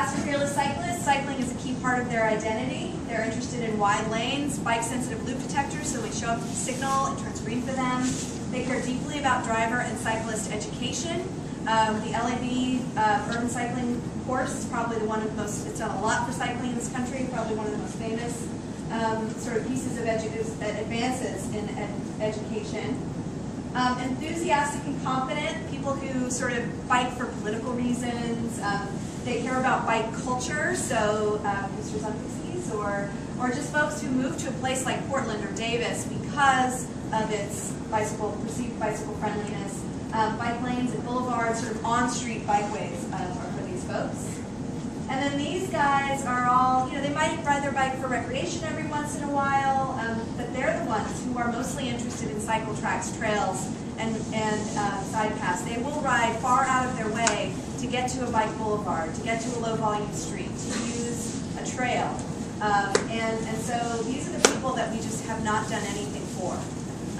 Fast and fearless cyclists, cycling is a key part of their identity. They're interested in wide lanes, bike-sensitive loop detectors, so when we show up to the signal, it turns green for them. They care deeply about driver and cyclist education. The LAB urban cycling course is probably the one of the most, it's done a lot for cycling in this country, probably one of the most famous sort of pieces of advances in education. Enthusiastic and confident, people who sort of bike for political reasons. They care about bike culture, so boosters on pixies, or just folks who move to a place like Portland or Davis because of its perceived bicycle friendliness. Bike lanes and boulevards, sort of on-street bikeways are for these folks. And then these guys are all, they might ride their bike for recreation every once in a while, but they're the ones who are mostly interested in Cycletrack's trails and side paths. They will ride far out of their way to get to a bike boulevard, to get to a low-volume street, to use a trail. And so these are the people that we just have not done anything for,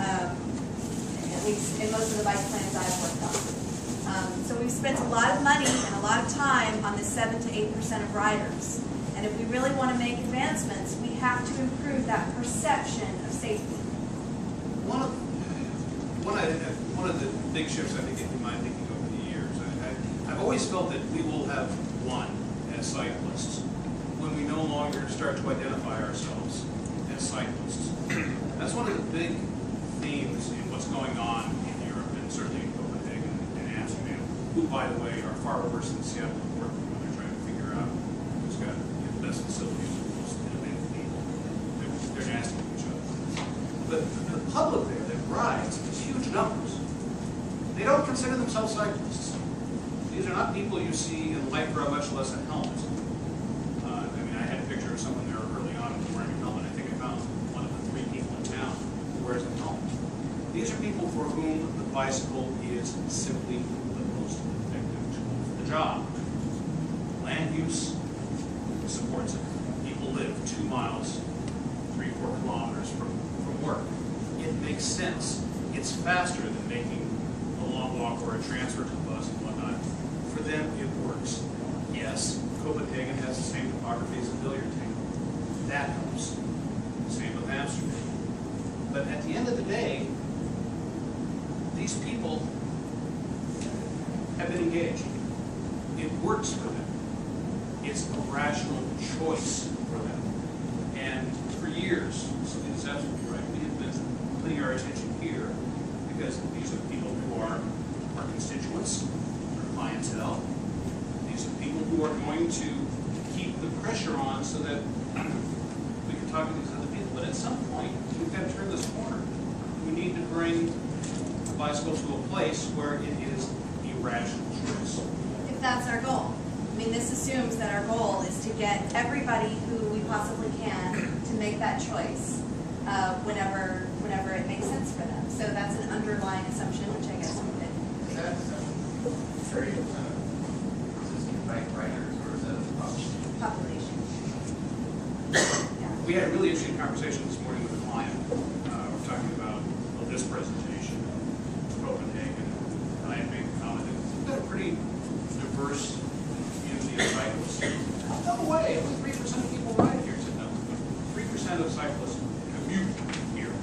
at least in most of the bike plans I've worked on. So we've spent a lot of money and a lot of time on the 7 to 8% of riders. And if we really want to make advancements, we have to improve that perception of safety. One of the big shifts I think in my thinking over the years, I've always felt that we will have won as cyclists when we no longer start to identify ourselves as cyclists. That's one of the big themes in what's going on in Europe and certainly in Copenhagen and Amsterdam, who, by the way, are far worse than Seattle and Portland when they're trying to figure out who's got the best facilities and the most innovative people. They're nasty to each other. But the public there that rides is huge numbers. They don't consider themselves cyclists. These are not people you see in lycra, much less a helmet. I mean, I had a picture of someone there early on who was wearing a helmet. I think I found one of the 3 people in town who wears a helmet. These are people for whom the bicycle is simply the most effective tool for the job. Land use supports it. People live 2 miles, 3-4 kilometers from work. It makes sense. It's faster than making a long walk or a transfer to the bus and whatnot. For them, it works. Yes, Copenhagen has the same topography as a billiard table. That helps. Same with Amsterdam. But at the end of the day, these people have been engaged. It works for them. It's a rational choice for them. And for years, Celine is absolutely right, we have been putting our attention here because these are people who are our constituents, our clientele. These are people who are going to keep the pressure on so that we can talk to these other people. But at some point, we've got to turn this corner. We need to bring the bicycle to a place where it is a rational choice. If that's our goal. I mean, this assumes that our goal is to get everybody who we possibly can to make that choice whenever it makes sense for them. So that's an underlying assumption, which I guess we did. Is that 30% of existing bike riders, or is that a Population. We had a really interesting conversation this morning with a client. We're talking about this presentation in Copenhagen, and I had made the comment that we've got a pretty diverse community of cyclists. No way, only 3% of people ride here. I said, no, 3% of cyclists commute here.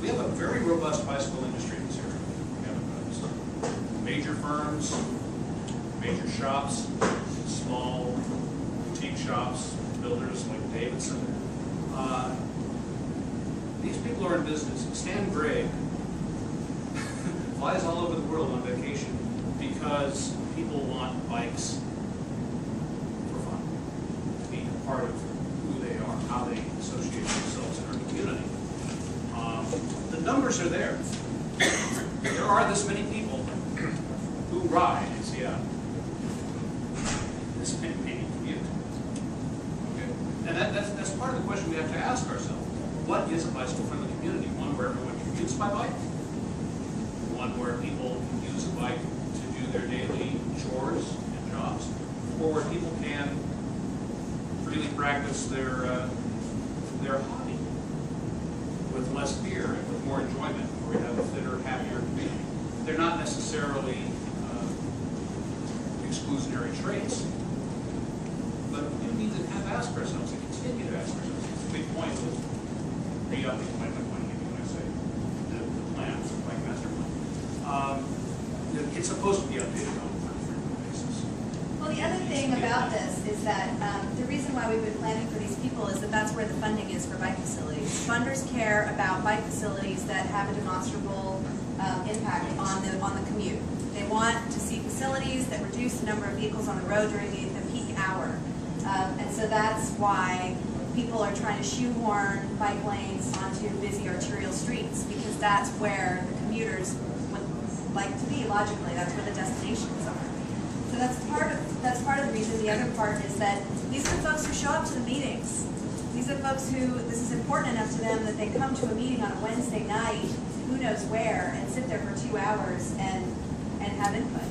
We have a very robust bicycle industry in this area. We have major firms, major shops, small boutique shops, builders like Davidson. These people are in business. Stan Gray flies all over the world on vacation because people want bikes for fun, to be a part of who they are, how they associate themselves in our community. The numbers are there. There are this many people who ride in Seattle. This many commute. Okay? And that's part of the question we have to ask ourselves. What is a bicycle-friendly community? One where everyone commutes by bike? One where people use a bike to do their daily chores and jobs? Or where people can freely practice their hobby with less fear and with more enjoyment, where we have a fitter, happier community? They're not necessarily exclusive exclusionary traits. But we need to ask ourselves, and continue to ask ourselves. It's a big point of re-upping my point when I say the plan, the bike master plan. It's supposed to be updated on a frequent basis. Well, the other thing about this is that the reason why we've been planning for these people is that that's where the funding is for bike facilities. Funders care about bike facilities that have a demonstrable impact on the commute. They want to see facilities that reduce the number of vehicles on the road during the peak hour. And so that's why people are trying to shoehorn bike lanes onto busy arterial streets, because that's where the commuters would like to be, logically. That's where the destinations are. So that's part of the reason. The other part is that these are the folks who show up to the meetings. These are the folks who, this is important enough to them that they come to a meeting on a Wednesday night, who knows where, and sit there for 2 hours and have input.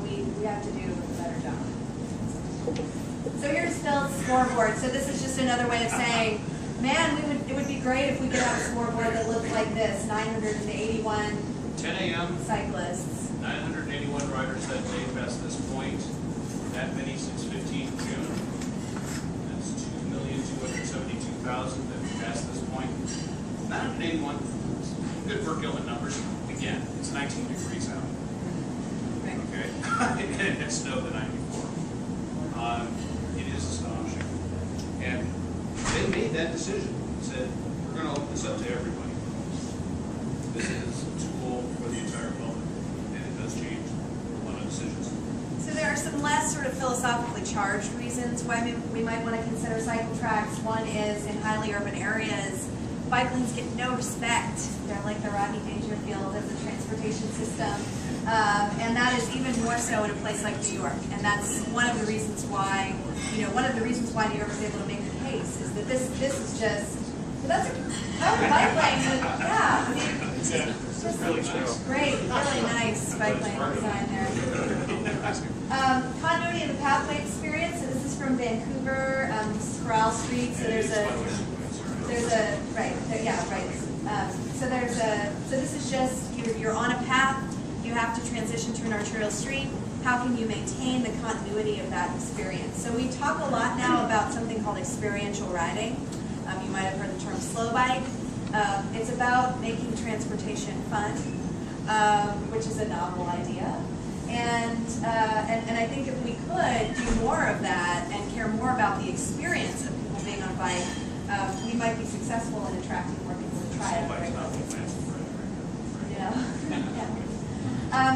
We have to do a better job. So here's Phil's scoreboard. So this is just another way of saying, man, it would be great if we could have a scoreboard that looked like this: 981 10 a.m. cyclists. 981 riders that day past this point. That many since 15 June. That's 2,272,000 that passed this point. 981. Good per kilometer numbers. Again, it's 19 degrees out. Right. Okay, and it snowed the night before. It is astonishing. And they made that decision. Said, we're going to open this up to everybody. This is a tool for the entire public, and it does change a lot of decisions. So there are some less sort of philosophically charged reasons why we might want to consider cycle tracks. One is in highly urban areas, bike lanes get no respect. They're like the Rodney Dangerfield of the transportation system. And that is even more so in a place like New York. And that's one of the reasons why, New York was able to make the case, is that this is just, so that's a bike lane with, yeah, I mean, It's really nice. great, really nice bike lane design there. Continuity of the pathway experience. So this is from Vancouver. This is Corral Street. So so this is just, you're on a path, you have to transition to an arterial street. How can you maintain the continuity of that experience? So we talk a lot now about something called experiential riding. You might have heard the term slow bike. It's about making transportation fun, which is a novel idea. And I think if we could do more of that and care more about the experience of people being on a bike, we might be successful in attracting more people to try it.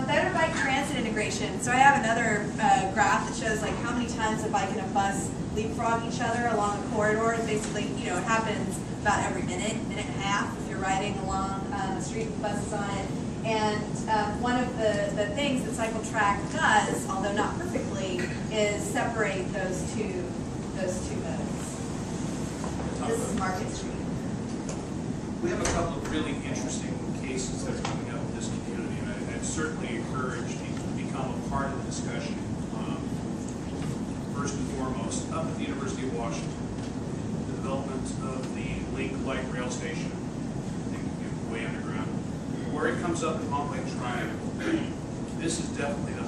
Better bike transit integration. So I have another graph that shows like how many times a bike and a bus leapfrog each other along a corridor. And basically, it happens about every minute and a half if you're riding along the street with buses on it. And one of the things that Cycletrack does, although not perfectly, is separate those two modes. This is Market Street. We have a couple of really interesting cases that are coming up in this community, and I'd certainly encourage people to become a part of the discussion. First and foremost, up at the University of Washington, the development of the Link Light Rail Station, I think way underground, where it comes up in Mont Lake Triangle. This is definitely the